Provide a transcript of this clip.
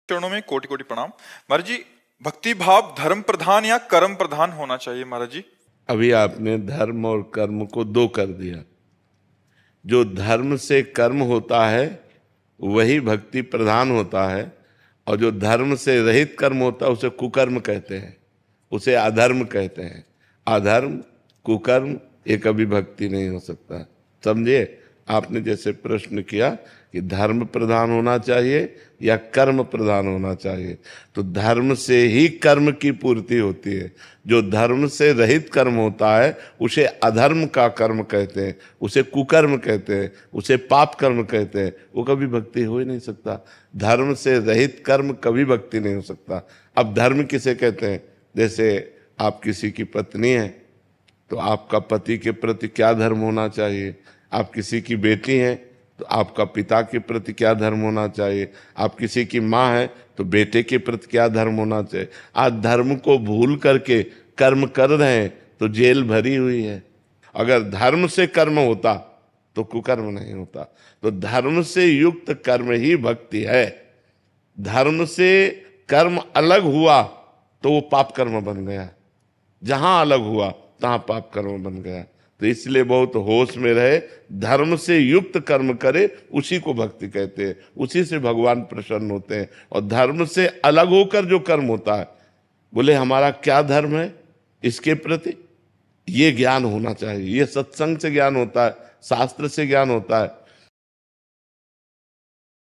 चरणों में कोटि कोटि प्रणाम। महाराज जी, भक्ति भाव धर्म प्रधान या कर्म प्रधान होना चाहिए महाराज जी? अभी आपने धर्म और कर्म को दो कर दिया। जो धर्म से कर्म होता है वही भक्ति प्रधान होता है, और जो धर्म से रहित कर्म होता है उसे कुकर्म कहते हैं, उसे अधर्म कहते हैं। अधर्म, कुकर्म, ये कभी भक्ति नहीं हो सकता। समझे? आपने जैसे प्रश्न किया कि धर्म प्रधान होना चाहिए या कर्म प्रधान होना चाहिए, तो धर्म से ही कर्म की पूर्ति होती है। जो धर्म से रहित कर्म होता है उसे अधर्म का कर्म कहते हैं, उसे कुकर्म कहते हैं, उसे पाप कर्म कहते हैं। वो कभी भक्ति हो ही नहीं सकता। धर्म से रहित कर्म कभी भक्ति नहीं हो सकता। अब धर्म किसे कहते हैं? जैसे आप किसी की पत्नी है तो आपका पति के प्रति क्या धर्म होना चाहिए। आप किसी की बेटी हैं तो आपका पिता के प्रति क्या धर्म होना चाहिए। आप किसी की माँ है तो बेटे के प्रति क्या धर्म होना चाहिए। आज धर्म को भूल करके कर्म कर रहे हैं तो जेल भरी हुई है। अगर धर्म से कर्म होता तो कुकर्म नहीं होता। तो धर्म से युक्त कर्म ही भक्ति है। धर्म से कर्म अलग हुआ तो वो पाप कर्म बन गया। जहां अलग हुआ तहां पाप कर्म बन गया। तो इसलिए बहुत होश में रहे, धर्म से युक्त कर्म करे उसी को भक्ति कहते हैं, उसी से भगवान प्रसन्न होते हैं। और धर्म से अलग होकर जो कर्म होता है, बोले हमारा क्या धर्म है इसके प्रति, ये ज्ञान होना चाहिए। ये सत्संग से ज्ञान होता है, शास्त्र से ज्ञान होता है।